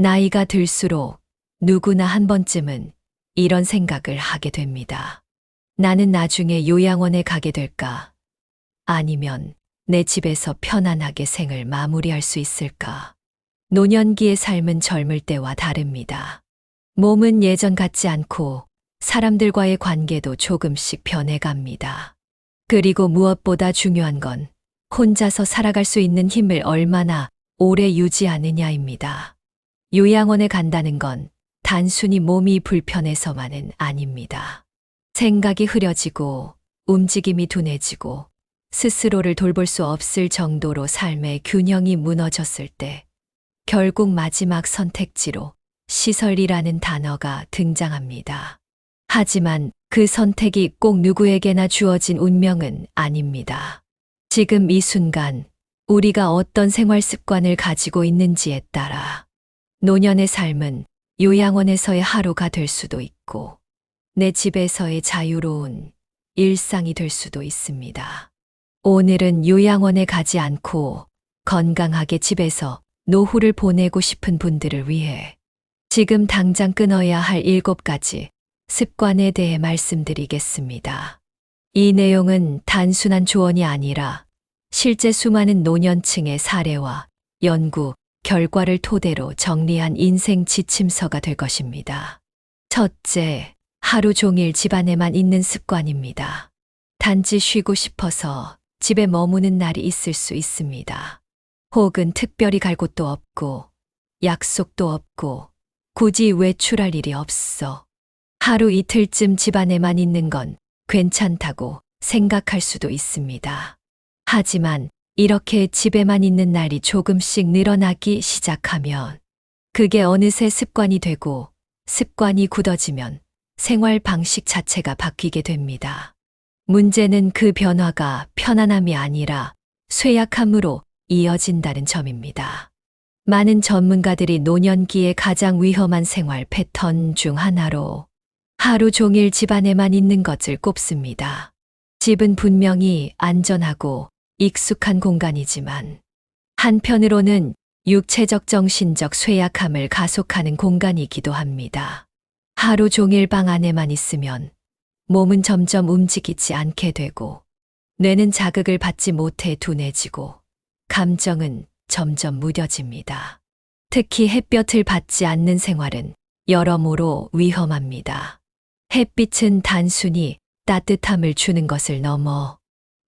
나이가 들수록 누구나 한 번쯤은 이런 생각을 하게 됩니다. 나는 나중에 요양원에 가게 될까? 아니면 내 집에서 편안하게 생을 마무리할 수 있을까? 노년기의 삶은 젊을 때와 다릅니다. 몸은 예전 같지 않고 사람들과의 관계도 조금씩 변해갑니다. 그리고 무엇보다 중요한 건 혼자서 살아갈 수 있는 힘을 얼마나 오래 유지하느냐입니다. 요양원에 간다는 건 단순히 몸이 불편해서만은 아닙니다. 생각이 흐려지고 움직임이 둔해지고 스스로를 돌볼 수 없을 정도로 삶의 균형이 무너졌을 때 결국 마지막 선택지로 시설이라는 단어가 등장합니다. 하지만 그 선택이 꼭 누구에게나 주어진 운명은 아닙니다. 지금 이 순간 우리가 어떤 생활 습관을 가지고 있는지에 따라 노년의 삶은 요양원에서의 하루가 될 수도 있고 내 집에서의 자유로운 일상이 될 수도 있습니다. 오늘은 요양원에 가지 않고 건강하게 집에서 노후를 보내고 싶은 분들을 위해 지금 당장 끊어야 할 7가지 습관에 대해 말씀드리겠습니다. 이 내용은 단순한 조언이 아니라 실제 수많은 노년층의 사례와 연구, 결과를 토대로 정리한 인생 지침서가 될 것입니다. 첫째, 하루 종일 집안에만 있는 습관입니다. 단지 쉬고 싶어서 집에 머무는 날이 있을 수 있습니다. 혹은 특별히 갈 곳도 없고 약속도 없고 굳이 외출할 일이 없어. 하루 이틀쯤 집안에만 있는 건 괜찮다고 생각할 수도 있습니다. 하지만 이렇게 집에만 있는 날이 조금씩 늘어나기 시작하면 그게 어느새 습관이 되고 습관이 굳어지면 생활 방식 자체가 바뀌게 됩니다. 문제는 그 변화가 편안함이 아니라 쇠약함으로 이어진다는 점입니다. 많은 전문가들이 노년기에 가장 위험한 생활 패턴 중 하나로 하루 종일 집안에만 있는 것을 꼽습니다. 집은 분명히 안전하고 익숙한 공간이지만 한편으로는 육체적 정신적 쇠약함을 가속하는 공간이기도 합니다. 하루 종일 방 안에만 있으면 몸은 점점 움직이지 않게 되고 뇌는 자극을 받지 못해 둔해지고 감정은 점점 무뎌집니다. 특히 햇볕을 받지 않는 생활은 여러모로 위험합니다. 햇빛은 단순히 따뜻함을 주는 것을 넘어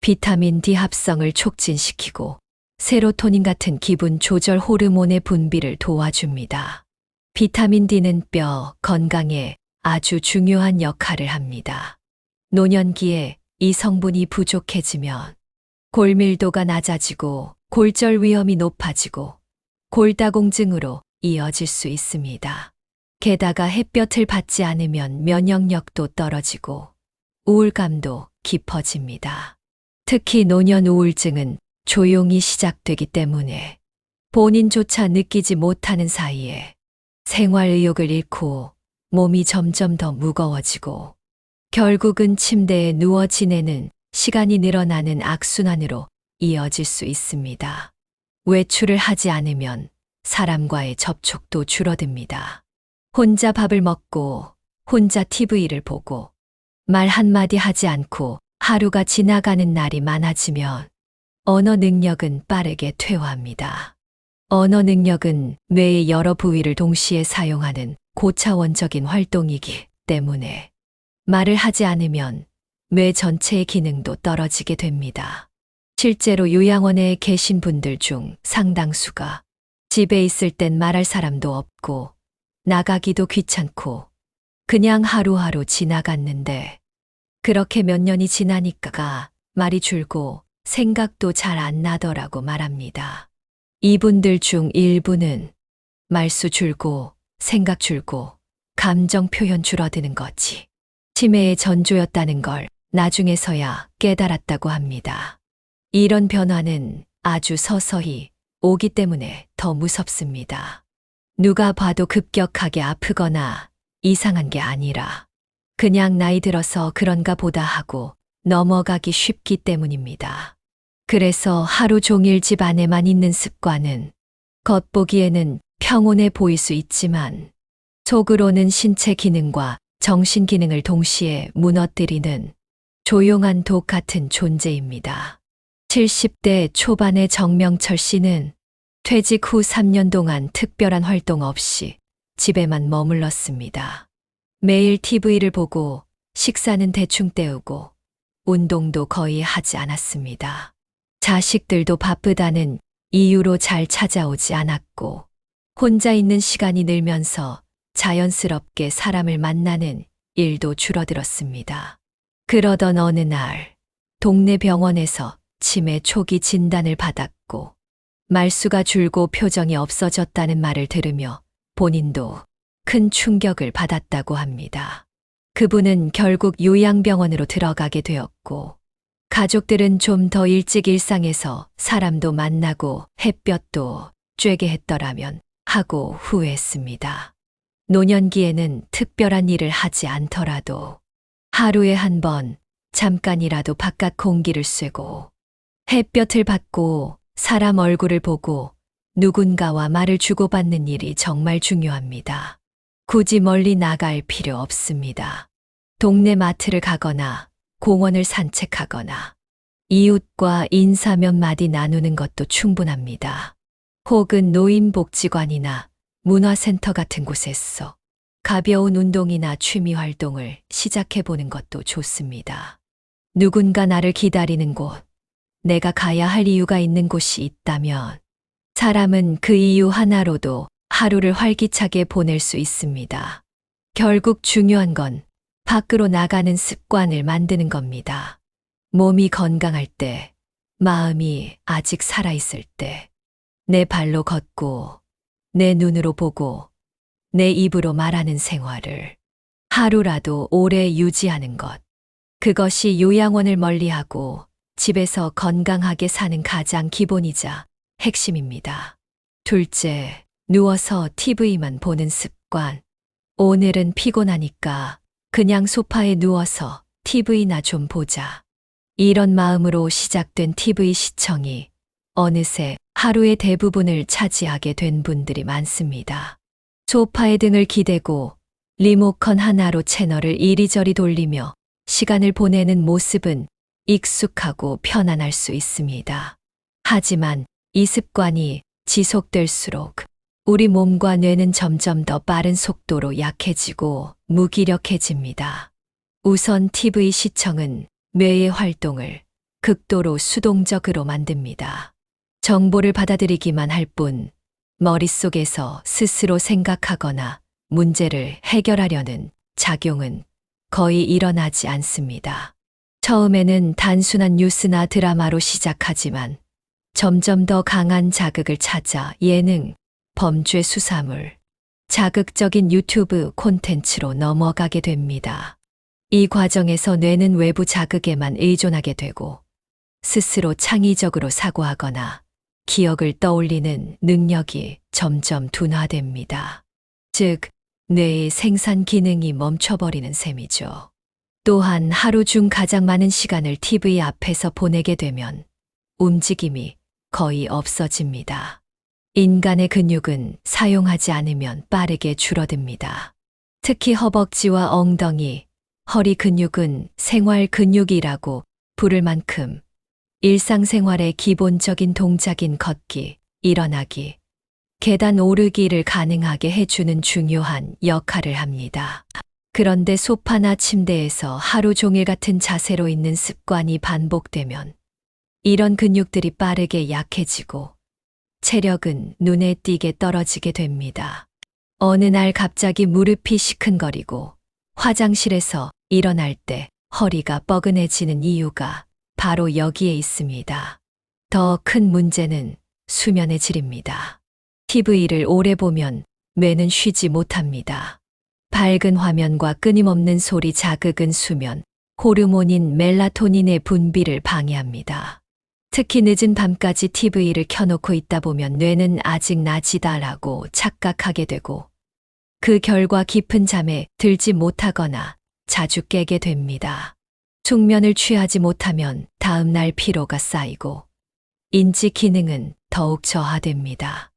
비타민 D 합성을 촉진시키고 세로토닌 같은 기분 조절 호르몬의 분비를 도와줍니다. 비타민 D는 뼈 건강에 아주 중요한 역할을 합니다. 노년기에 이 성분이 부족해지면 골밀도가 낮아지고 골절 위험이 높아지고 골다공증으로 이어질 수 있습니다. 게다가 햇볕을 받지 않으면 면역력도 떨어지고 우울감도 깊어집니다. 특히 노년 우울증은 조용히 시작되기 때문에 본인조차 느끼지 못하는 사이에 생활 의욕을 잃고 몸이 점점 더 무거워지고 결국은 침대에 누워 지내는 시간이 늘어나는 악순환으로 이어질 수 있습니다. 외출을 하지 않으면 사람과의 접촉도 줄어듭니다. 혼자 밥을 먹고 혼자 TV를 보고 말 한마디 하지 않고 하루가 지나가는 날이 많아지면 언어 능력은 빠르게 퇴화합니다. 언어 능력은 뇌의 여러 부위를 동시에 사용하는 고차원적인 활동이기 때문에 말을 하지 않으면 뇌 전체의 기능도 떨어지게 됩니다. 실제로 요양원에 계신 분들 중 상당수가 집에 있을 땐 말할 사람도 없고 나가기도 귀찮고 그냥 하루하루 지나갔는데 그렇게 몇 년이 지나니까 말이 줄고 생각도 잘 안 나더라고 말합니다. 이분들 중 일부는 말수 줄고 생각 줄고 감정 표현 줄어드는 것이 치매의 전조였다는 걸 나중에서야 깨달았다고 합니다. 이런 변화는 아주 서서히 오기 때문에 더 무섭습니다. 누가 봐도 급격하게 아프거나 이상한 게 아니라 그냥 나이 들어서 그런가 보다 하고 넘어가기 쉽기 때문입니다. 그래서 하루 종일 집 안에만 있는 습관은 겉보기에는 평온해 보일 수 있지만 속으로는 신체 기능과 정신 기능을 동시에 무너뜨리는 조용한 독 같은 존재입니다. 70대 초반의 정명철 씨는 퇴직 후 3년 동안 특별한 활동 없이 집에만 머물렀습니다. 매일 TV를 보고 식사는 대충 때우고 운동도 거의 하지 않았습니다. 자식들도 바쁘다는 이유로 잘 찾아오지 않았고 혼자 있는 시간이 늘면서 자연스럽게 사람을 만나는 일도 줄어들었습니다. 그러던 어느 날 동네 병원에서 치매 초기 진단을 받았고 말수가 줄고 표정이 없어졌다는 말을 들으며 본인도 큰 충격을 받았다고 합니다. 그분은 결국 요양병원으로 들어가게 되었고 가족들은 좀 더 일찍 일상에서 사람도 만나고 햇볕도 쬐게 했더라면 하고 후회했습니다. 노년기에는 특별한 일을 하지 않더라도 하루에 한 번 잠깐이라도 바깥 공기를 쐬고 햇볕을 받고 사람 얼굴을 보고 누군가와 말을 주고받는 일이 정말 중요합니다. 굳이 멀리 나갈 필요 없습니다. 동네 마트를 가거나 공원을 산책하거나 이웃과 인사 몇 마디 나누는 것도 충분합니다. 혹은 노인복지관이나 문화센터 같은 곳에서 가벼운 운동이나 취미 활동을 시작해보는 것도 좋습니다. 누군가 나를 기다리는 곳, 내가 가야 할 이유가 있는 곳이 있다면 사람은 그 이유 하나로도 하루를 활기차게 보낼 수 있습니다. 결국 중요한 건 밖으로 나가는 습관을 만드는 겁니다. 몸이 건강할 때, 마음이 아직 살아있을 때, 내 발로 걷고, 내 눈으로 보고, 내 입으로 말하는 생활을 하루라도 오래 유지하는 것. 그것이 요양원을 멀리하고 집에서 건강하게 사는 가장 기본이자 핵심입니다. 둘째, 누워서 TV만 보는 습관. 오늘은 피곤하니까 그냥 소파에 누워서 TV나 좀 보자. 이런 마음으로 시작된 TV 시청이 어느새 하루의 대부분을 차지하게 된 분들이 많습니다. 소파에 등을 기대고 리모컨 하나로 채널을 이리저리 돌리며 시간을 보내는 모습은 익숙하고 편안할 수 있습니다. 하지만 이 습관이 지속될수록 우리 몸과 뇌는 점점 더 빠른 속도로 약해지고 무기력해집니다. 우선 TV 시청은 뇌의 활동을 극도로 수동적으로 만듭니다. 정보를 받아들이기만 할 뿐 머릿속에서 스스로 생각하거나 문제를 해결하려는 작용은 거의 일어나지 않습니다. 처음에는 단순한 뉴스나 드라마로 시작하지만 점점 더 강한 자극을 찾아 예능, 범죄 수사물, 자극적인 유튜브 콘텐츠로 넘어가게 됩니다. 이 과정에서 뇌는 외부 자극에만 의존하게 되고 스스로 창의적으로 사고하거나 기억을 떠올리는 능력이 점점 둔화됩니다. 즉, 뇌의 생산 기능이 멈춰버리는 셈이죠. 또한 하루 중 가장 많은 시간을 TV 앞에서 보내게 되면 움직임이 거의 없어집니다. 인간의 근육은 사용하지 않으면 빠르게 줄어듭니다. 특히 허벅지와 엉덩이, 허리 근육은 생활 근육이라고 부를 만큼 일상생활의 기본적인 동작인 걷기, 일어나기, 계단 오르기를 가능하게 해주는 중요한 역할을 합니다. 그런데 소파나 침대에서 하루 종일 같은 자세로 있는 습관이 반복되면 이런 근육들이 빠르게 약해지고 체력은 눈에 띄게 떨어지게 됩니다. 어느 날 갑자기 무릎이 시큰거리고 화장실에서 일어날 때 허리가 뻐근해지는 이유가 바로 여기에 있습니다. 더 큰 문제는 수면의 질입니다. TV를 오래 보면 뇌는 쉬지 못합니다. 밝은 화면과 끊임없는 소리 자극은 수면, 호르몬인 멜라토닌의 분비를 방해합니다. 특히 늦은 밤까지 TV를 켜놓고 있다 보면 뇌는 아직 낮이다라고 착각하게 되고 그 결과 깊은 잠에 들지 못하거나 자주 깨게 됩니다. 숙면을 취하지 못하면 다음 날 피로가 쌓이고 인지 기능은 더욱 저하됩니다.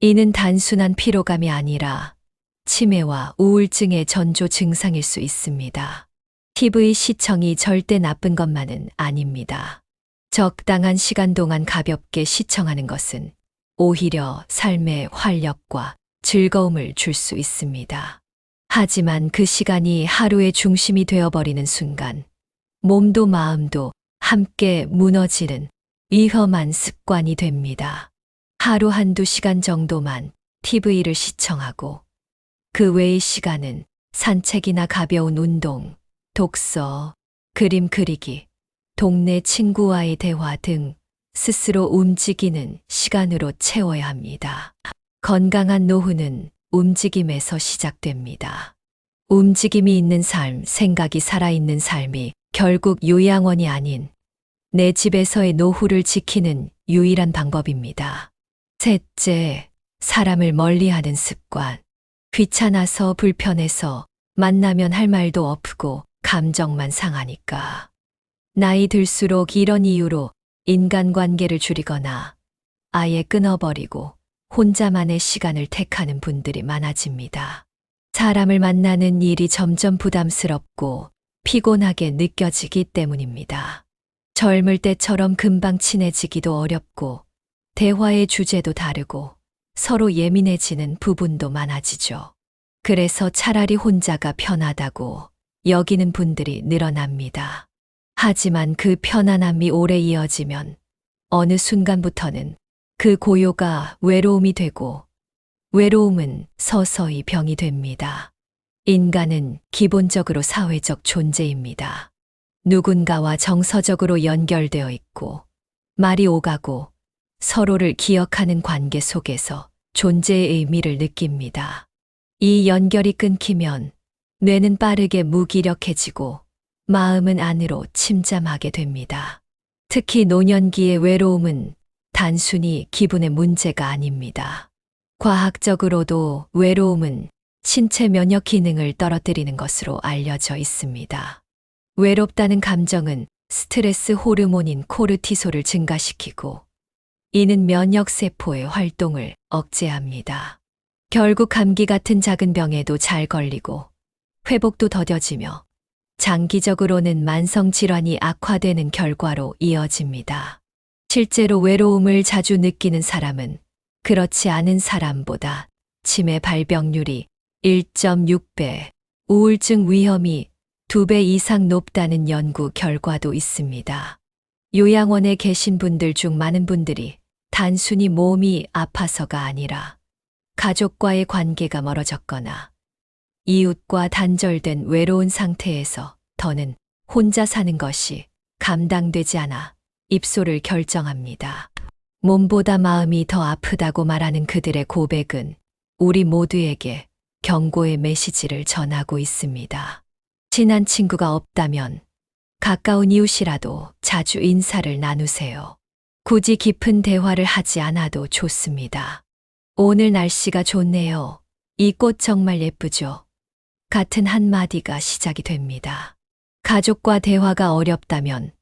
이는 단순한 피로감이 아니라 치매와 우울증의 전조 증상일 수 있습니다. TV 시청이 절대 나쁜 것만은 아닙니다. 적당한 시간 동안 가볍게 시청하는 것은 오히려 삶의 활력과 즐거움을 줄 수 있습니다. 하지만 그 시간이 하루의 중심이 되어버리는 순간 몸도 마음도 함께 무너지는 위험한 습관이 됩니다. 하루 한두 시간 정도만 TV를 시청하고 그 외의 시간은 산책이나 가벼운 운동, 독서, 그림 그리기, 동네 친구와의 대화 등 스스로 움직이는 시간으로 채워야 합니다. 건강한 노후는 움직임에서 시작됩니다. 움직임이 있는 삶, 생각이 살아있는 삶이 결국 요양원이 아닌 내 집에서의 노후를 지키는 유일한 방법입니다. 셋째, 사람을 멀리하는 습관. 귀찮아서 불편해서 만나면 할 말도 없고 감정만 상하니까. 나이 들수록 이런 이유로 인간관계를 줄이거나 아예 끊어버리고 혼자만의 시간을 택하는 분들이 많아집니다. 사람을 만나는 일이 점점 부담스럽고 피곤하게 느껴지기 때문입니다. 젊을 때처럼 금방 친해지기도 어렵고 대화의 주제도 다르고 서로 예민해지는 부분도 많아지죠. 그래서 차라리 혼자가 편하다고 여기는 분들이 늘어납니다. 하지만 그 편안함이 오래 이어지면 어느 순간부터는 그 고요가 외로움이 되고 외로움은 서서히 병이 됩니다. 인간은 기본적으로 사회적 존재입니다. 누군가와 정서적으로 연결되어 있고 말이 오가고 서로를 기억하는 관계 속에서 존재의 의미를 느낍니다. 이 연결이 끊기면 뇌는 빠르게 무기력해지고 마음은 안으로 침잠하게 됩니다. 특히 노년기의 외로움은 단순히 기분의 문제가 아닙니다. 과학적으로도 외로움은 신체 면역 기능을 떨어뜨리는 것으로 알려져 있습니다. 외롭다는 감정은 스트레스 호르몬인 코르티솔을 증가시키고 이는 면역세포의 활동을 억제합니다. 결국 감기 같은 작은 병에도 잘 걸리고 회복도 더뎌지며 장기적으로는 만성질환이 악화되는 결과로 이어집니다. 실제로 외로움을 자주 느끼는 사람은 그렇지 않은 사람보다 치매 발병률이 1.6배, 우울증 위험이 2배 이상 높다는 연구 결과도 있습니다. 요양원에 계신 분들 중 많은 분들이 단순히 몸이 아파서가 아니라 가족과의 관계가 멀어졌거나 이웃과 단절된 외로운 상태에서 더는 혼자 사는 것이 감당되지 않아 입소를 결정합니다. 몸보다 마음이 더 아프다고 말하는 그들의 고백은 우리 모두에게 경고의 메시지를 전하고 있습니다. 친한 친구가 없다면 가까운 이웃이라도 자주 인사를 나누세요. 굳이 깊은 대화를 하지 않아도 좋습니다. 오늘 날씨가 좋네요. 이 꽃 정말 예쁘죠? 같은 한마디가 시작이 됩니다. 가족과 대화가 어렵다면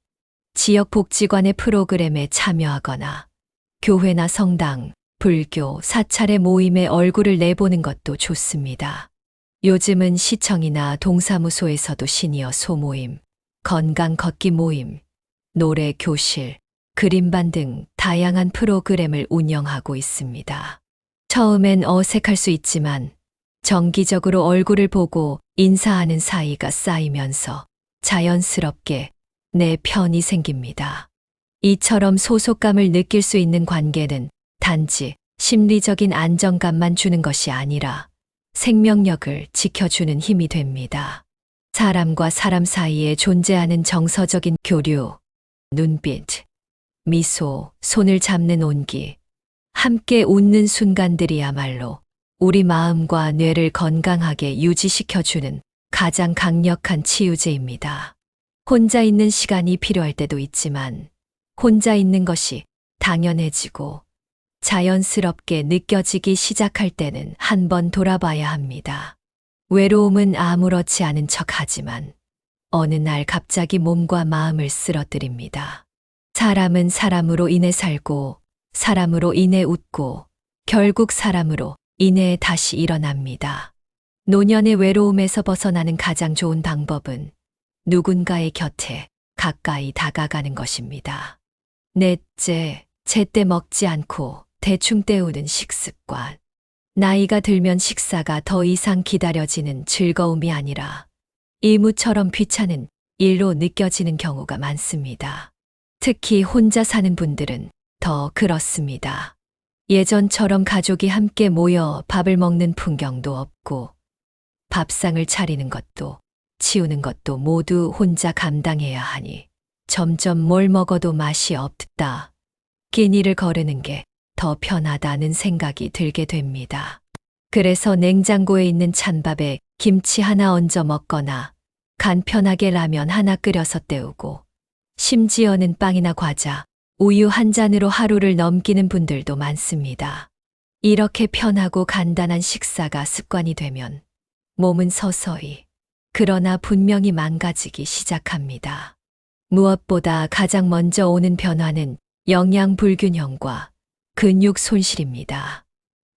지역 복지관의 프로그램에 참여하거나 교회나 성당, 불교, 사찰의 모임에 얼굴을 내보는 것도 좋습니다. 요즘은 시청이나 동사무소에서도 시니어 소모임, 건강 걷기 모임, 노래 교실, 그림반 등 다양한 프로그램을 운영하고 있습니다. 처음엔 어색할 수 있지만 정기적으로 얼굴을 보고 인사하는 사이가 쌓이면서 자연스럽게 내 편이 생깁니다. 이처럼 소속감을 느낄 수 있는 관계는 단지 심리적인 안정감만 주는 것이 아니라 생명력을 지켜주는 힘이 됩니다. 사람과 사람 사이에 존재하는 정서적인 교류, 눈빛, 미소, 손을 잡는 온기, 함께 웃는 순간들이야말로 우리 마음과 뇌를 건강하게 유지시켜주는 가장 강력한 치유제입니다. 혼자 있는 시간이 필요할 때도 있지만 혼자 있는 것이 당연해지고 자연스럽게 느껴지기 시작할 때는 한번 돌아봐야 합니다. 외로움은 아무렇지 않은 척하지만 어느 날 갑자기 몸과 마음을 쓰러뜨립니다. 사람은 사람으로 인해 살고 사람으로 인해 웃고 결국 사람으로 인해 다시 일어납니다. 노년의 외로움에서 벗어나는 가장 좋은 방법은 누군가의 곁에 가까이 다가가는 것입니다. 넷째, 제때 먹지 않고 대충 때우는 식습관. 나이가 들면 식사가 더 이상 기다려지는 즐거움이 아니라 의무처럼 귀찮은 일로 느껴지는 경우가 많습니다. 특히 혼자 사는 분들은 더 그렇습니다. 예전처럼 가족이 함께 모여 밥을 먹는 풍경도 없고 밥상을 차리는 것도 치우는 것도 모두 혼자 감당해야 하니 점점 뭘 먹어도 맛이 없다. 끼니를 거르는 게 더 편하다는 생각이 들게 됩니다. 그래서 냉장고에 있는 찬밥에 김치 하나 얹어 먹거나 간편하게 라면 하나 끓여서 때우고 심지어는 빵이나 과자, 우유 한 잔으로 하루를 넘기는 분들도 많습니다. 이렇게 편하고 간단한 식사가 습관이 되면 몸은 서서히, 그러나 분명히 망가지기 시작합니다. 무엇보다 가장 먼저 오는 변화는 영양 불균형과 근육 손실입니다.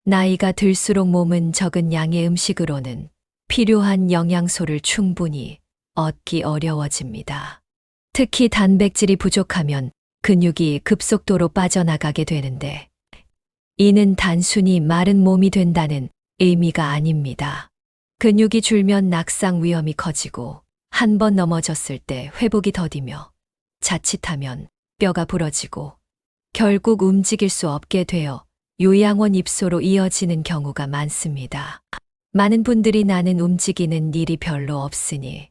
나이가 들수록 몸은 적은 양의 음식으로는 필요한 영양소를 충분히 얻기 어려워집니다. 특히 단백질이 부족하면 근육이 급속도로 빠져나가게 되는데 이는 단순히 마른 몸이 된다는 의미가 아닙니다. 근육이 줄면 낙상 위험이 커지고 한 번 넘어졌을 때 회복이 더디며 자칫하면 뼈가 부러지고 결국 움직일 수 없게 되어 요양원 입소로 이어지는 경우가 많습니다. 많은 분들이 나는 움직이는 일이 별로 없으니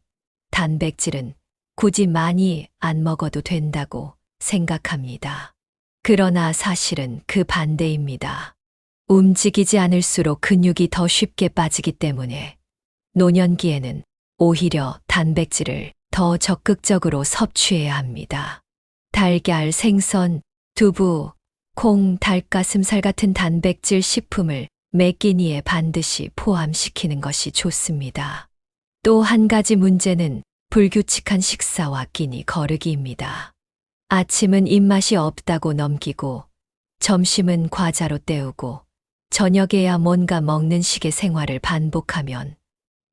단백질은 굳이 많이 안 먹어도 된다고 생각합니다. 그러나 사실은 그 반대입니다. 움직이지 않을수록 근육이 더 쉽게 빠지기 때문에 노년기에는 오히려 단백질을 더 적극적으로 섭취해야 합니다. 달걀, 생선, 두부, 콩, 닭가슴살 같은 단백질 식품을 매 끼니에 반드시 포함시키는 것이 좋습니다. 또 한 가지 문제는 불규칙한 식사와 끼니 거르기입니다. 아침은 입맛이 없다고 넘기고 점심은 과자로 때우고 저녁에야 뭔가 먹는 식의 생활을 반복하면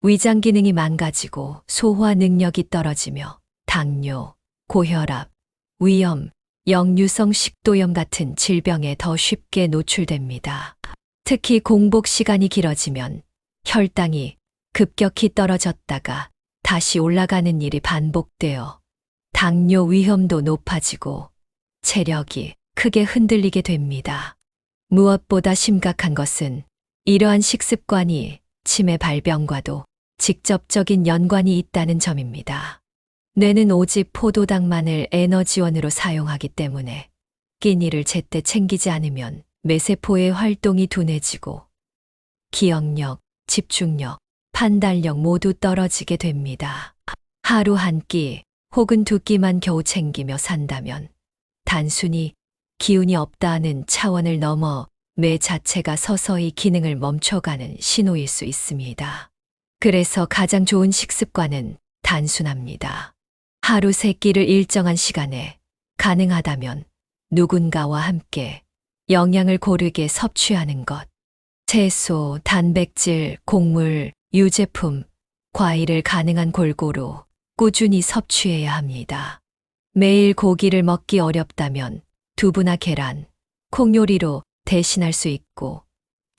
위장 기능이 망가지고 소화 능력이 떨어지며 당뇨, 고혈압, 위염, 역류성 식도염 같은 질병에 더 쉽게 노출됩니다. 특히 공복 시간이 길어지면 혈당이 급격히 떨어졌다가 다시 올라가는 일이 반복되어 당뇨 위험도 높아지고 체력이 크게 흔들리게 됩니다. 무엇보다 심각한 것은 이러한 식습관이 치매 발병과도 직접적인 연관이 있다는 점입니다. 뇌는 오직 포도당만을 에너지원으로 사용하기 때문에 끼니를 제때 챙기지 않으면 뇌세포의 활동이 둔해지고 기억력, 집중력, 판단력 모두 떨어지게 됩니다. 하루 한 끼 혹은 두 끼만 겨우 챙기며 산다면 단순히 기운이 없다는 차원을 넘어 뇌 자체가 서서히 기능을 멈춰가는 신호일 수 있습니다. 그래서 가장 좋은 식습관은 단순합니다. 하루 세 끼를 일정한 시간에 가능하다면 누군가와 함께 영양을 고르게 섭취하는 것. 채소, 단백질, 곡물, 유제품, 과일을 가능한 골고루 꾸준히 섭취해야 합니다. 매일 고기를 먹기 어렵다면 두부나 계란, 콩 요리로 대신할 수 있고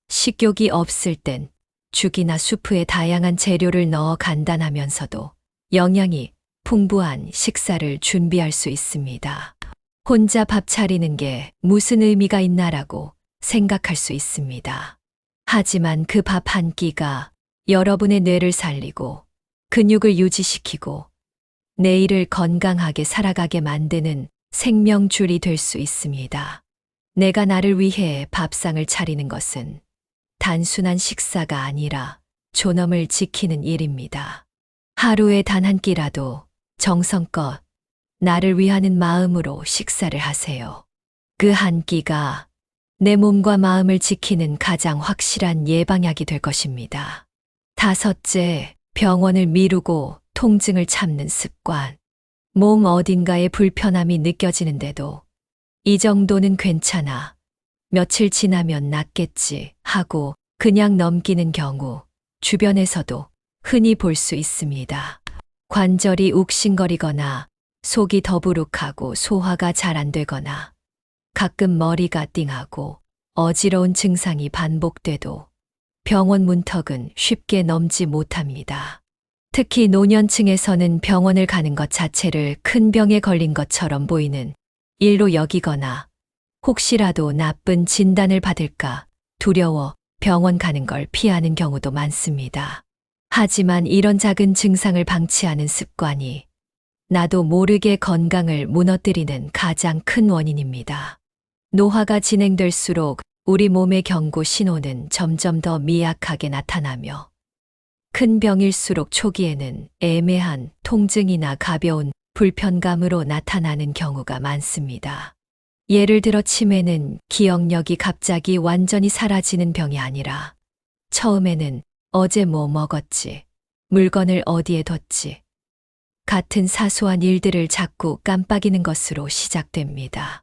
식욕이 없을 땐 죽이나 수프에 다양한 재료를 넣어 간단하면서도 영양이 풍부한 식사를 준비할 수 있습니다. 혼자 밥 차리는 게 무슨 의미가 있나라고 생각할 수 있습니다. 하지만 그 밥 한 끼가 여러분의 뇌를 살리고 근육을 유지시키고 내일을 건강하게 살아가게 만드는 생명줄이 될 수 있습니다. 내가 나를 위해 밥상을 차리는 것은 단순한 식사가 아니라 존엄을 지키는 일입니다. 하루에 단 한 끼라도 정성껏 나를 위하는 마음으로 식사를 하세요. 그 한 끼가 내 몸과 마음을 지키는 가장 확실한 예방약이 될 것입니다. 다섯째, 병원을 미루고 통증을 참는 습관. 몸 어딘가에 불편함이 느껴지는데도 이 정도는 괜찮아. 며칠 지나면 낫겠지 하고 그냥 넘기는 경우 주변에서도 흔히 볼 수 있습니다. 관절이 욱신거리거나 속이 더부룩하고 소화가 잘 안 되거나 가끔 머리가 띵하고 어지러운 증상이 반복돼도 병원 문턱은 쉽게 넘지 못합니다. 특히 노년층에서는 병원을 가는 것 자체를 큰 병에 걸린 것처럼 보이는 일로 여기거나 혹시라도 나쁜 진단을 받을까 두려워 병원 가는 걸 피하는 경우도 많습니다. 하지만 이런 작은 증상을 방치하는 습관이 나도 모르게 건강을 무너뜨리는 가장 큰 원인입니다. 노화가 진행될수록 우리 몸의 경고 신호는 점점 더 미약하게 나타나며 큰 병일수록 초기에는 애매한 통증이나 가벼운 불편감으로 나타나는 경우가 많습니다. 예를 들어 치매는 기억력이 갑자기 완전히 사라지는 병이 아니라 처음에는 어제 뭐 먹었지, 물건을 어디에 뒀지 같은 사소한 일들을 자꾸 깜빡이는 것으로 시작됩니다.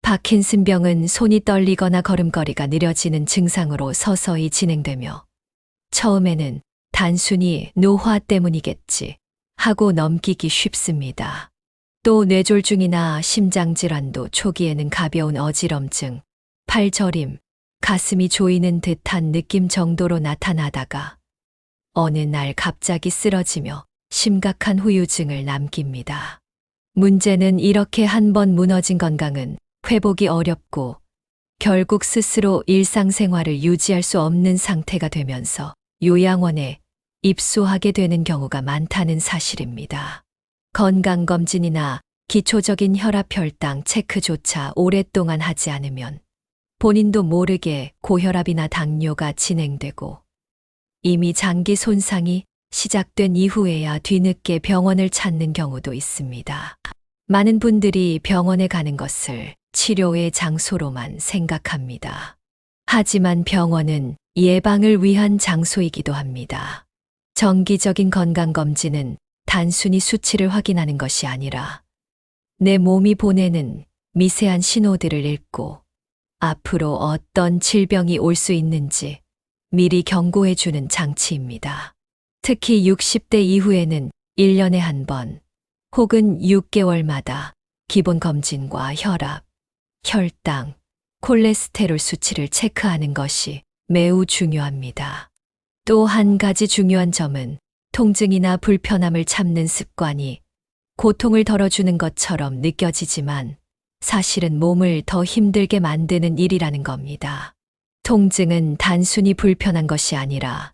파킨슨병은 손이 떨리거나 걸음걸이가 느려지는 증상으로 서서히 진행되며 처음에는 단순히 노화 때문이겠지 하고 넘기기 쉽습니다. 또 뇌졸중이나 심장질환도 초기에는 가벼운 어지럼증, 팔 저림, 가슴이 조이는 듯한 느낌 정도로 나타나다가 어느 날 갑자기 쓰러지며 심각한 후유증을 남깁니다. 문제는 이렇게 한 번 무너진 건강은 회복이 어렵고 결국 스스로 일상생활을 유지할 수 없는 상태가 되면서 요양원에 입소하게 되는 경우가 많다는 사실입니다. 건강검진이나 기초적인 혈압-혈당 체크조차 오랫동안 하지 않으면 본인도 모르게 고혈압이나 당뇨가 진행되고 이미 장기 손상이 시작된 이후에야 뒤늦게 병원을 찾는 경우도 있습니다. 많은 분들이 병원에 가는 것을 치료의 장소로만 생각합니다. 하지만 병원은 예방을 위한 장소이기도 합니다. 정기적인 건강검진은 단순히 수치를 확인하는 것이 아니라 내 몸이 보내는 미세한 신호들을 읽고 앞으로 어떤 질병이 올 수 있는지 미리 경고해주는 장치입니다. 특히 60대 이후에는 1년에 한 번 혹은 6개월마다 기본 검진과 혈압, 혈당, 콜레스테롤 수치를 체크하는 것이 매우 중요합니다. 또 한 가지 중요한 점은 통증이나 불편함을 참는 습관이 고통을 덜어주는 것처럼 느껴지지만 사실은 몸을 더 힘들게 만드는 일이라는 겁니다. 통증은 단순히 불편한 것이 아니라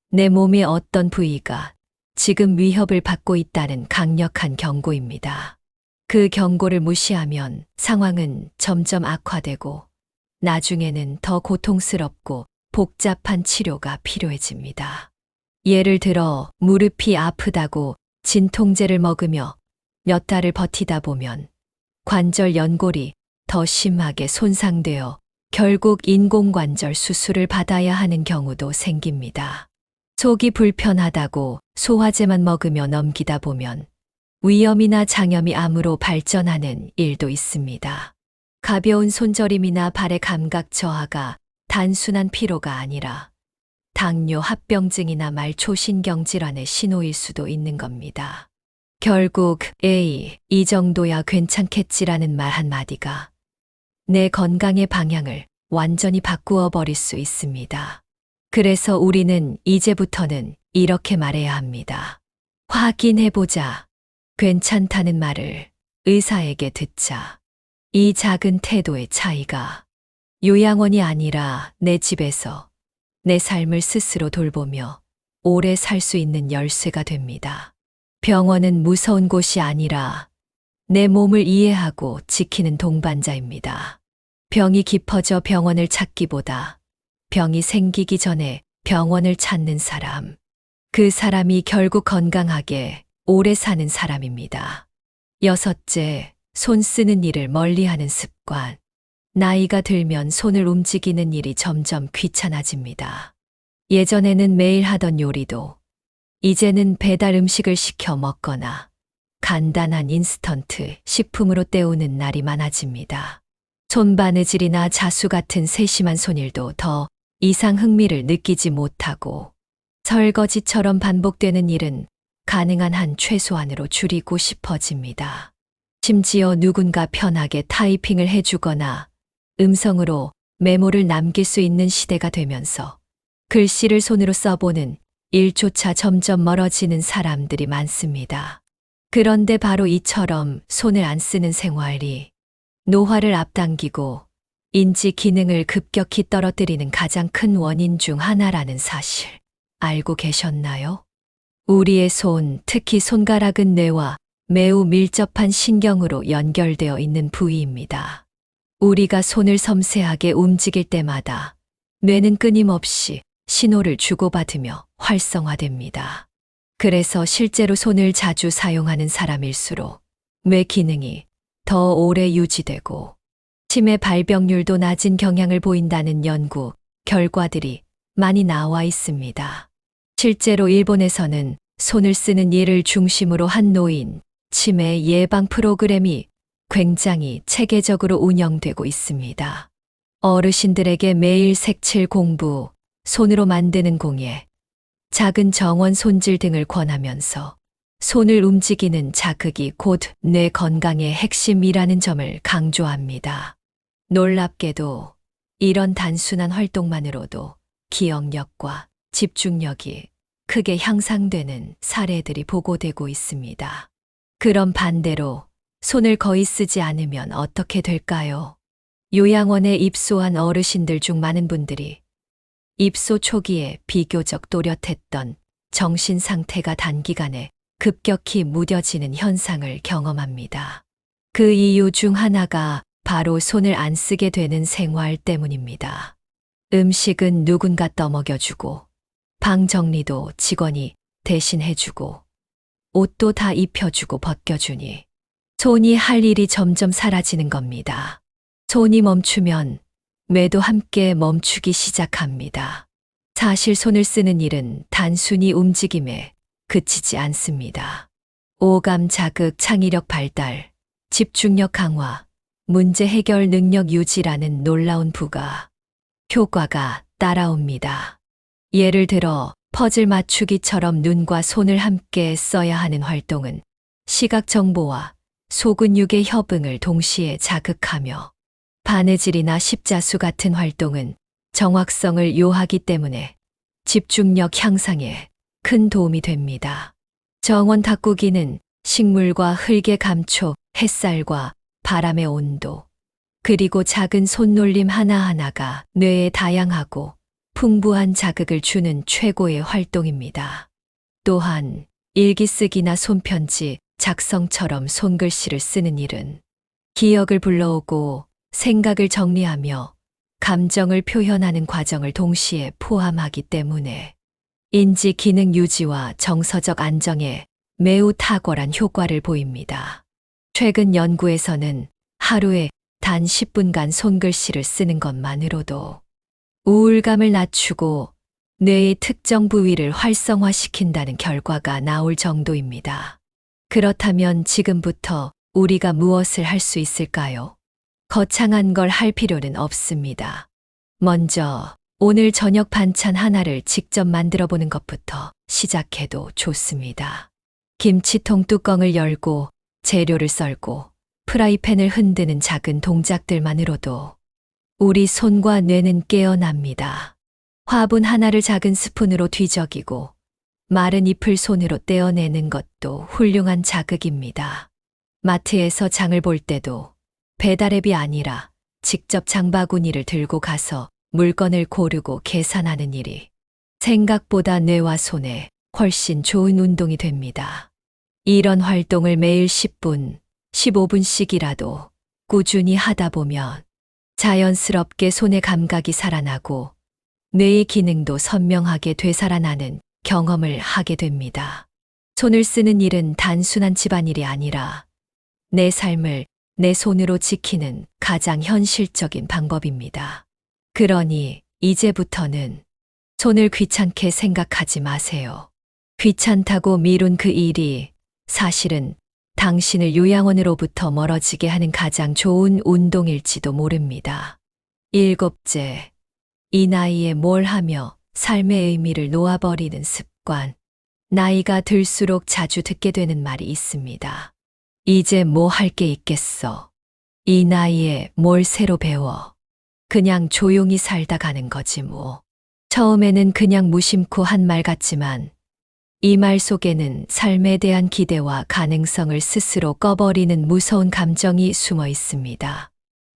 내 몸의 어떤 부위가 지금 위협을 받고 있다는 강력한 경고입니다. 그 경고를 무시하면 상황은 점점 악화되고 나중에는 더 고통스럽고 복잡한 치료가 필요해집니다. 예를 들어 무릎이 아프다고 진통제를 먹으며 몇 달을 버티다 보면 관절 연골이 더 심하게 손상되어 결국 인공관절 수술을 받아야 하는 경우도 생깁니다. 속이 불편하다고 소화제만 먹으며 넘기다 보면 위염이나 장염이 암으로 발전하는 일도 있습니다. 가벼운 손저림이나 발의 감각 저하가 단순한 피로가 아니라 당뇨 합병증이나 말초신경 질환의 신호일 수도 있는 겁니다. 결국 에이, 이 정도야 괜찮겠지라는 말 한마디가 내 건강의 방향을 완전히 바꾸어 버릴 수 있습니다. 그래서 우리는 이제부터는 이렇게 말해야 합니다. 확인해보자. 괜찮다는 말을 의사에게 듣자. 이 작은 태도의 차이가 요양원이 아니라 내 집에서 내 삶을 스스로 돌보며 오래 살 수 있는 열쇠가 됩니다. 병원은 무서운 곳이 아니라 내 몸을 이해하고 지키는 동반자입니다. 병이 깊어져 병원을 찾기보다 병이 생기기 전에 병원을 찾는 사람, 그 사람이 결국 건강하게 오래 사는 사람입니다. 6째, 손 쓰는 일을 멀리하는 습관. 나이가 들면 손을 움직이는 일이 점점 귀찮아집니다. 예전에는 매일 하던 요리도 이제는 배달 음식을 시켜 먹거나 간단한 인스턴트 식품으로 때우는 날이 많아집니다. 손바느질이나 자수 같은 세심한 손일도 더 이상 흥미를 느끼지 못하고 설거지처럼 반복되는 일은 가능한 한 최소한으로 줄이고 싶어집니다. 심지어 누군가 편하게 타이핑을 해주거나 음성으로 메모를 남길 수 있는 시대가 되면서 글씨를 손으로 써보는 일조차 점점 멀어지는 사람들이 많습니다. 그런데 바로 이처럼 손을 안 쓰는 생활이 노화를 앞당기고 인지 기능을 급격히 떨어뜨리는 가장 큰 원인 중 하나라는 사실 알고 계셨나요? 우리의 손, 특히 손가락은 뇌와 매우 밀접한 신경으로 연결되어 있는 부위입니다. 우리가 손을 섬세하게 움직일 때마다 뇌는 끊임없이 신호를 주고받으며 활성화됩니다. 그래서 실제로 손을 자주 사용하는 사람일수록 뇌 기능이 더 오래 유지되고 치매 발병률도 낮은 경향을 보인다는 연구 결과들이 많이 나와 있습니다. 실제로 일본에서는 손을 쓰는 일을 중심으로 한 노인 치매 예방 프로그램이 굉장히 체계적으로 운영되고 있습니다. 어르신들에게 매일 색칠 공부, 손으로 만드는 공예, 작은 정원 손질 등을 권하면서 손을 움직이는 자극이 곧 뇌 건강의 핵심이라는 점을 강조합니다. 놀랍게도 이런 단순한 활동만으로도 기억력과 집중력이 크게 향상되는 사례들이 보고되고 있습니다. 그럼 반대로 손을 거의 쓰지 않으면 어떻게 될까요? 요양원에 입소한 어르신들 중 많은 분들이 입소 초기에 비교적 또렷했던 정신 상태가 단기간에 급격히 무뎌지는 현상을 경험합니다. 그 이유 중 하나가 바로 손을 안 쓰게 되는 생활 때문입니다. 음식은 누군가 떠먹여주고, 방 정리도 직원이 대신 해주고, 옷도 다 입혀주고 벗겨주니 손이 할 일이 점점 사라지는 겁니다. 손이 멈추면 뇌도 함께 멈추기 시작합니다. 사실 손을 쓰는 일은 단순히 움직임에 그치지 않습니다. 오감 자극, 창의력 발달, 집중력 강화, 문제 해결 능력 유지라는 놀라운 부가 효과가 따라옵니다. 예를 들어 퍼즐 맞추기처럼 눈과 손을 함께 써야 하는 활동은 시각 정보와 소근육의 협응을 동시에 자극하며 바느질이나 십자수 같은 활동은 정확성을 요하기 때문에 집중력 향상에 큰 도움이 됩니다. 정원 가꾸기는 식물과 흙의 감촉, 햇살과 바람의 온도, 그리고 작은 손놀림 하나하나가 뇌에 다양하고 풍부한 자극을 주는 최고의 활동입니다. 또한 일기 쓰기나 손편지, 작성처럼 손글씨를 쓰는 일은 기억을 불러오고 생각을 정리하며 감정을 표현하는 과정을 동시에 포함하기 때문에 인지 기능 유지와 정서적 안정에 매우 탁월한 효과를 보입니다. 최근 연구에서는 하루에 단 10분간 손글씨를 쓰는 것만으로도 우울감을 낮추고 뇌의 특정 부위를 활성화시킨다는 결과가 나올 정도입니다. 그렇다면 지금부터 우리가 무엇을 할 수 있을까요? 거창한 걸 할 필요는 없습니다. 먼저 오늘 저녁 반찬 하나를 직접 만들어 보는 것부터 시작해도 좋습니다. 김치통 뚜껑을 열고 재료를 썰고 프라이팬을 흔드는 작은 동작들만으로도 우리 손과 뇌는 깨어납니다. 화분 하나를 작은 스푼으로 뒤적이고 마른 잎을 손으로 떼어내는 것도 훌륭한 자극입니다. 마트에서 장을 볼 때도 배달앱이 아니라 직접 장바구니를 들고 가서 물건을 고르고 계산하는 일이 생각보다 뇌와 손에 훨씬 좋은 운동이 됩니다. 이런 활동을 매일 10분, 15분씩이라도 꾸준히 하다 보면 자연스럽게 손의 감각이 살아나고 뇌의 기능도 선명하게 되살아나는 경험을 하게 됩니다. 손을 쓰는 일은 단순한 집안일이 아니라 내 삶을 내 손으로 지키는 가장 현실적인 방법입니다. 그러니 이제부터는 손을 귀찮게 생각하지 마세요. 귀찮다고 미룬 그 일이 사실은 당신을 요양원으로부터 멀어지게 하는 가장 좋은 운동일지도 모릅니다. 일곱째, 이 나이에 뭘 하며 삶의 의미를 놓아버리는 습관. 나이가 들수록 자주 듣게 되는 말이 있습니다. 이제 뭐 할 게 있겠어. 이 나이에 뭘 새로 배워. 그냥 조용히 살다 가는 거지 뭐. 처음에는 그냥 무심코 한 말 같지만 이 말 속에는 삶에 대한 기대와 가능성을 스스로 꺼버리는 무서운 감정이 숨어 있습니다.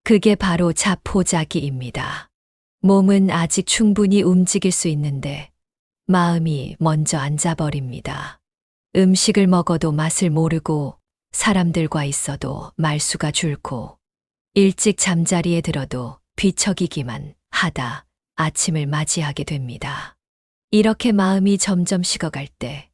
그게 바로 자포자기입니다. 몸은 아직 충분히 움직일 수 있는데 마음이 먼저 앉아버립니다. 음식을 먹어도 맛을 모르고 사람들과 있어도 말수가 줄고 일찍 잠자리에 들어도 뒤척이기만 하다 아침을 맞이하게 됩니다. 이렇게 마음이 점점 식어갈 때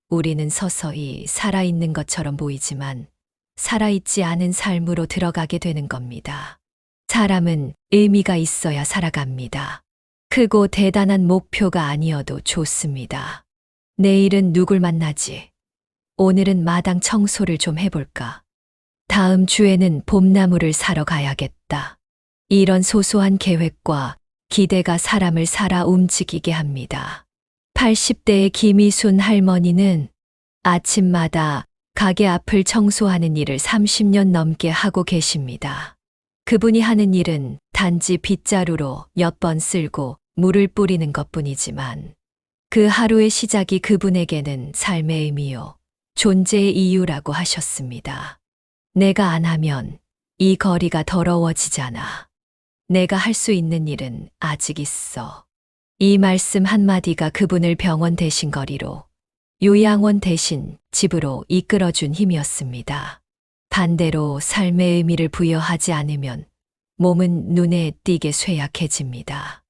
우리는 서서히 살아있는 것처럼 보이지만 살아있지 않은 삶으로 들어가게 되는 겁니다. 사람은 의미가 있어야 살아갑니다. 크고 대단한 목표가 아니어도 좋습니다. 내일은 누굴 만나지? 오늘은 마당 청소를 좀 해볼까? 다음 주에는 봄나무를 사러 가야겠다. 이런 소소한 계획과 기대가 사람을 살아 움직이게 합니다. 80대의 김희순 할머니는 아침마다 가게 앞을 청소하는 일을 30년 넘게 하고 계십니다. 그분이 하는 일은 단지 빗자루로 몇 번 쓸고 물을 뿌리는 것뿐이지만 그 하루의 시작이 그분에게는 삶의 의미요, 존재의 이유라고 하셨습니다. 내가 안 하면 이 거리가 더러워지잖아. 내가 할 수 있는 일은 아직 있어. 이 말씀 한마디가 그분을 병원 대신 거리로, 요양원 대신 집으로 이끌어준 힘이었습니다. 반대로 삶의 의미를 부여하지 않으면 몸은 눈에 띄게 쇠약해집니다.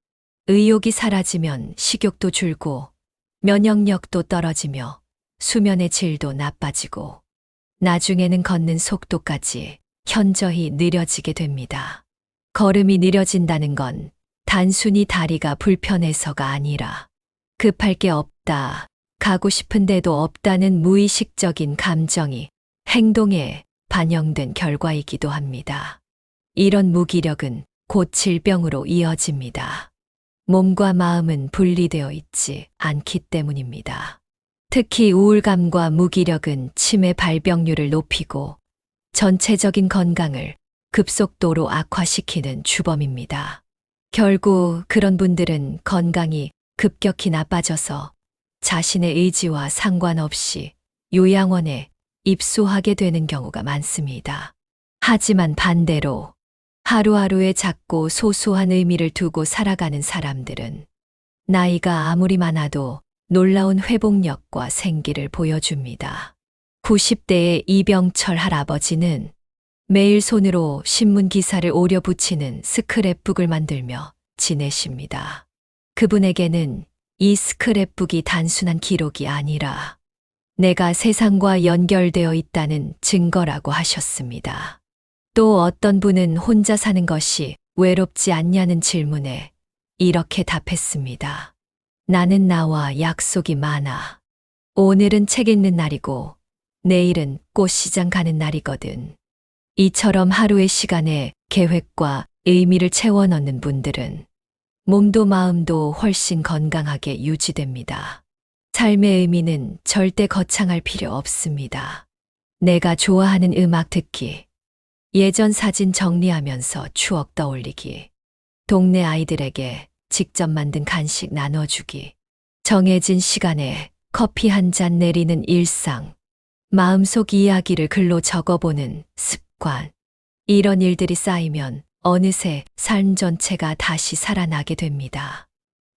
의욕이 사라지면 식욕도 줄고 면역력도 떨어지며 수면의 질도 나빠지고 나중에는 걷는 속도까지 현저히 느려지게 됩니다. 걸음이 느려진다는 건 단순히 다리가 불편해서가 아니라 급할 게 없다, 가고 싶은데도 없다는 무의식적인 감정이 행동에 반영된 결과이기도 합니다. 이런 무기력은 곧 질병으로 이어집니다. 몸과 마음은 분리되어 있지 않기 때문입니다. 특히 우울감과 무기력은 치매 발병률을 높이고 전체적인 건강을 급속도로 악화시키는 주범입니다. 결국 그런 분들은 건강이 급격히 나빠져서 자신의 의지와 상관없이 요양원에 입소하게 되는 경우가 많습니다. 하지만 반대로 하루하루의 작고 소소한 의미를 두고 살아가는 사람들은 나이가 아무리 많아도 놀라운 회복력과 생기를 보여줍니다. 90대의 이병철 할아버지는 매일 손으로 신문 기사를 오려 붙이는 스크랩북을 만들며 지내십니다. 그분에게는 이 스크랩북이 단순한 기록이 아니라 내가 세상과 연결되어 있다는 증거라고 하셨습니다. 또 어떤 분은 혼자 사는 것이 외롭지 않냐는 질문에 이렇게 답했습니다. 나는 나와 약속이 많아. 오늘은 책 읽는 날이고 내일은 꽃시장 가는 날이거든. 이처럼 하루의 시간에 계획과 의미를 채워 넣는 분들은 몸도 마음도 훨씬 건강하게 유지됩니다. 삶의 의미는 절대 거창할 필요 없습니다. 내가 좋아하는 음악 듣기, 예전 사진 정리하면서 추억 떠올리기, 동네 아이들에게 직접 만든 간식 나눠주기, 정해진 시간에 커피 한 잔 내리는 일상, 마음속 이야기를 글로 적어보는 습관. 이런 일들이 쌓이면 어느새 삶 전체가 다시 살아나게 됩니다.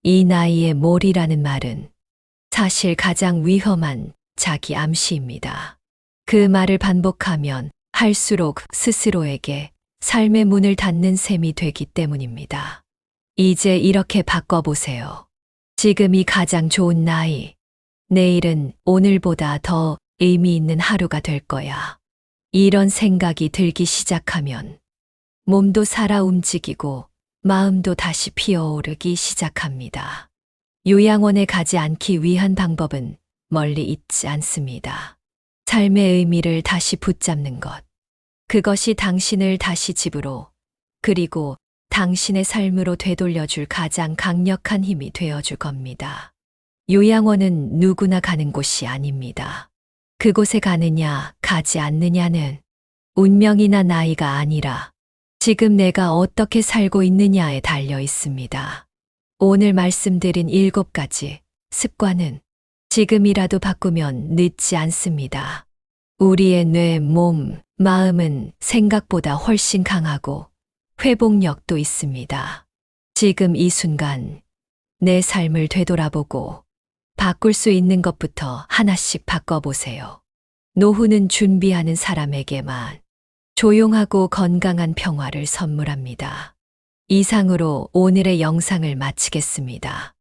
이 나이에 뭘이라는 말은 사실 가장 위험한 자기 암시입니다. 그 말을 반복하면 할수록 스스로에게 삶의 문을 닫는 셈이 되기 때문입니다. 이제 이렇게 바꿔보세요. 지금이 가장 좋은 나이. 내일은 오늘보다 더 의미 있는 하루가 될 거야. 이런 생각이 들기 시작하면 몸도 살아 움직이고 마음도 다시 피어오르기 시작합니다. 요양원에 가지 않기 위한 방법은 멀리 있지 않습니다. 삶의 의미를 다시 붙잡는 것. 그것이 당신을 다시 집으로, 그리고 당신의 삶으로 되돌려줄 가장 강력한 힘이 되어줄 겁니다. 요양원은 누구나 가는 곳이 아닙니다. 그곳에 가느냐, 가지 않느냐는 운명이나 나이가 아니라 지금 내가 어떻게 살고 있느냐에 달려 있습니다. 오늘 말씀드린 7가지 습관은 지금이라도 바꾸면 늦지 않습니다. 우리의 뇌, 몸, 마음은 생각보다 훨씬 강하고 회복력도 있습니다. 지금 이 순간 내 삶을 되돌아보고 바꿀 수 있는 것부터 하나씩 바꿔보세요. 노후는 준비하는 사람에게만 조용하고 건강한 평화를 선물합니다. 이상으로 오늘의 영상을 마치겠습니다.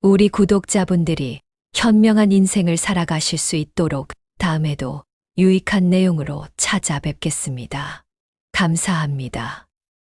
우리 구독자분들이 현명한 인생을 살아가실 수 있도록 다음에도 유익한 내용으로 찾아뵙겠습니다. 감사합니다.